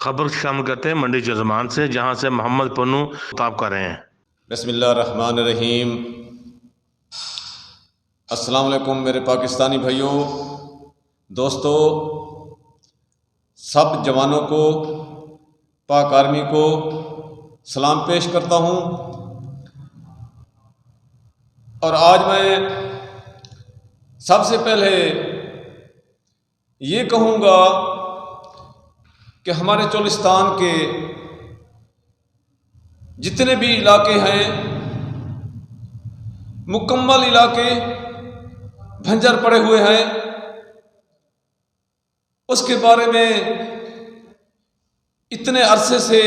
خبر شامل کرتے ہیں منڈی جزمان سے، جہاں سے محمد پنو خطاب کر رہے ہیں۔ بسم اللہ الرحمن الرحیم۔ السلام علیکم میرے پاکستانی بھائیوں، دوستو، سب جوانوں کو، پاک آرمی کو سلام پیش کرتا ہوں۔ اور آج میں سب سے پہلے یہ کہوں گا کہ ہمارے چولستان کے جتنے بھی علاقے ہیں، مکمل علاقے بھنجر پڑے ہوئے ہیں، اس کے بارے میں اتنے عرصے سے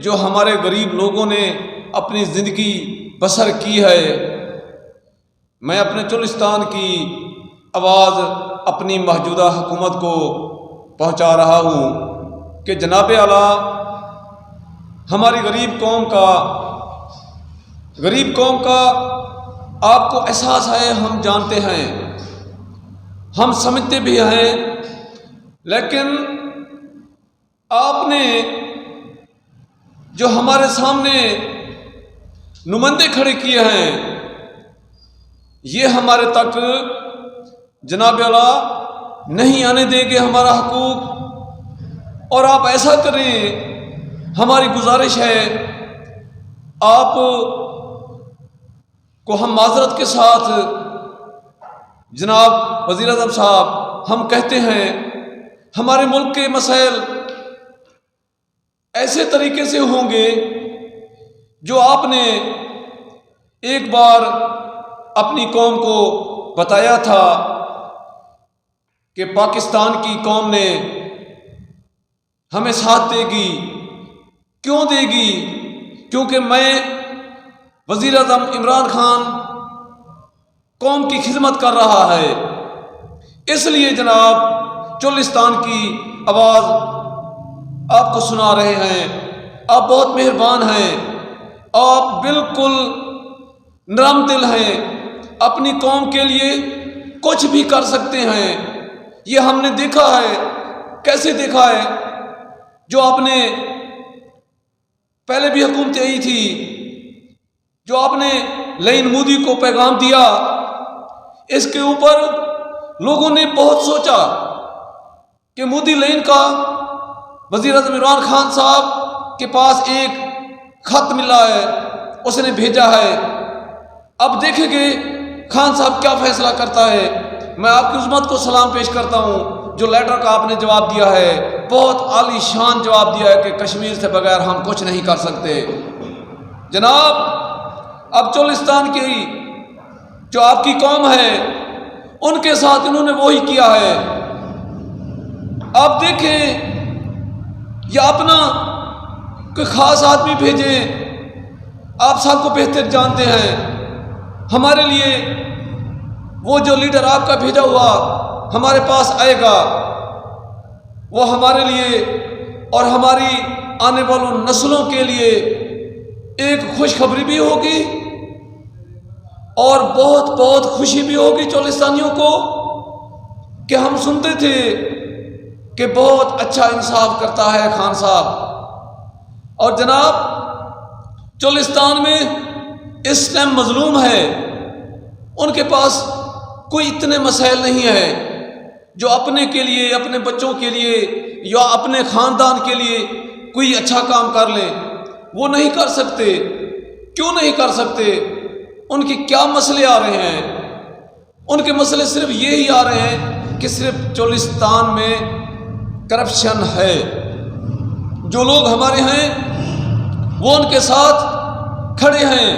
جو ہمارے غریب لوگوں نے اپنی زندگی بسر کی ہے، میں اپنے چولستان کی آواز اپنی موجودہ حکومت کو پہنچا رہا ہوں کہ جناب اعلیٰ، ہماری غریب قوم کا آپ کو احساس ہے، ہم جانتے ہیں، ہم سمجھتے بھی ہیں، لیکن آپ نے جو ہمارے سامنے نمائندے کھڑے کیے ہیں، یہ ہمارے تک جناب اعلیٰ نہیں آنے دیں گے ہمارا حقوق۔ اور آپ ایسا کریں، ہماری گزارش ہے، آپ کو ہم معذرت کے ساتھ جناب وزیر اعظم صاحب، ہم کہتے ہیں ہمارے ملک کے مسائل ایسے طریقے سے ہوں گے جو آپ نے ایک بار اپنی قوم کو بتایا تھا کہ پاکستان کی قوم نے ہمیں ساتھ دے گی۔ کیوں دے گی؟ کیونکہ میں وزیر اعظم عمران خان قوم کی خدمت کر رہا ہے، اس لیے جناب چولستان کی آواز آپ کو سنا رہے ہیں۔ آپ بہت مہربان ہیں، آپ بالکل نرم دل ہیں، اپنی قوم کے لیے کچھ بھی کر سکتے ہیں۔ یہ ہم نے دیکھا ہے۔ کیسے دیکھا ہے؟ جو آپ نے پہلے بھی حکومتیں آئی تھی، جو آپ نے لائن مودی کو پیغام دیا، اس کے اوپر لوگوں نے بہت سوچا کہ مودی لائن کا وزیر اعظم عمران خان صاحب کے پاس ایک خط ملا ہے، اس نے بھیجا ہے۔ اب دیکھیں گے خان صاحب کیا فیصلہ کرتا ہے۔ میں آپ کی عظمت کو سلام پیش کرتا ہوں، جو لیٹر کا آپ نے جواب دیا ہے، بہت عالی شان جواب دیا ہے کہ کشمیر سے بغیر ہم کچھ نہیں کر سکتے۔ جناب، اب چولستان کی جو آپ کی قوم ہے، ان کے ساتھ انہوں نے وہی کیا ہے۔ آپ دیکھیں، یا اپنا کوئی خاص آدمی بھیجیں، آپ سب کو بہتر جانتے ہیں، ہمارے لیے وہ جو لیڈر آپ کا بھیجا ہوا ہمارے پاس آئے گا، وہ ہمارے لیے اور ہماری آنے والوں نسلوں کے لیے ایک خوشخبری بھی ہوگی اور بہت بہت خوشی بھی ہوگی چولستانیوں کو، کہ ہم سنتے تھے کہ بہت اچھا انصاف کرتا ہے خان صاحب۔ اور جناب، چولستان میں اس ٹائم مظلوم ہے، ان کے پاس کوئی اتنے مسائل نہیں ہے جو اپنے کے لیے، اپنے بچوں کے لیے یا اپنے خاندان کے لیے کوئی اچھا کام کر لیں۔ وہ نہیں کر سکتے۔ کیوں نہیں کر سکتے؟ ان کے کیا مسئلے آ رہے ہیں؟ ان کے مسئلے صرف یہی آ رہے ہیں کہ صرف چولستان میں کرپشن ہے۔ جو لوگ ہمارے ہیں وہ ان کے ساتھ کھڑے ہیں،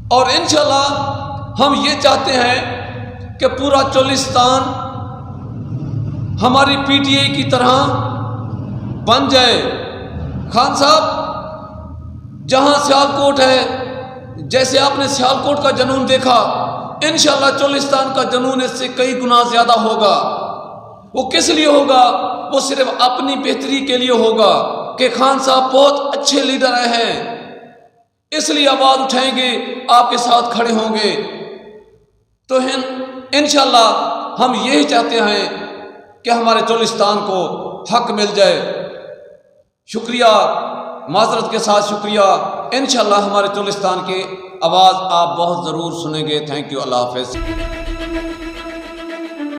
اور انشاءاللہ ہم یہ چاہتے ہیں کہ پورا چولستان ہماری پی ٹی آئی کی طرح بن جائے۔ خان صاحب، جہاں سیالکوٹ ہے، جیسے آپ نے سیالکوٹ کا جنون دیکھا، انشاءاللہ چولستان کا جنون اس سے کئی گنا زیادہ ہوگا۔ وہ کس لیے ہوگا؟ وہ صرف اپنی بہتری کے لیے ہوگا کہ خان صاحب بہت اچھے لیڈر ہیں، اس لیے آواز اٹھائیں گے، آپ کے ساتھ کھڑے ہوں گے۔ تو انشاءاللہ ہم یہی چاہتے ہیں کہ ہمارے چولستان کو حق مل جائے۔ شکریہ، معذرت کے ساتھ شکریہ. انشاءاللہ ہمارے چولستان کی آواز آپ بہت ضرور سنیں گے. Thank you. اللہ حافظ.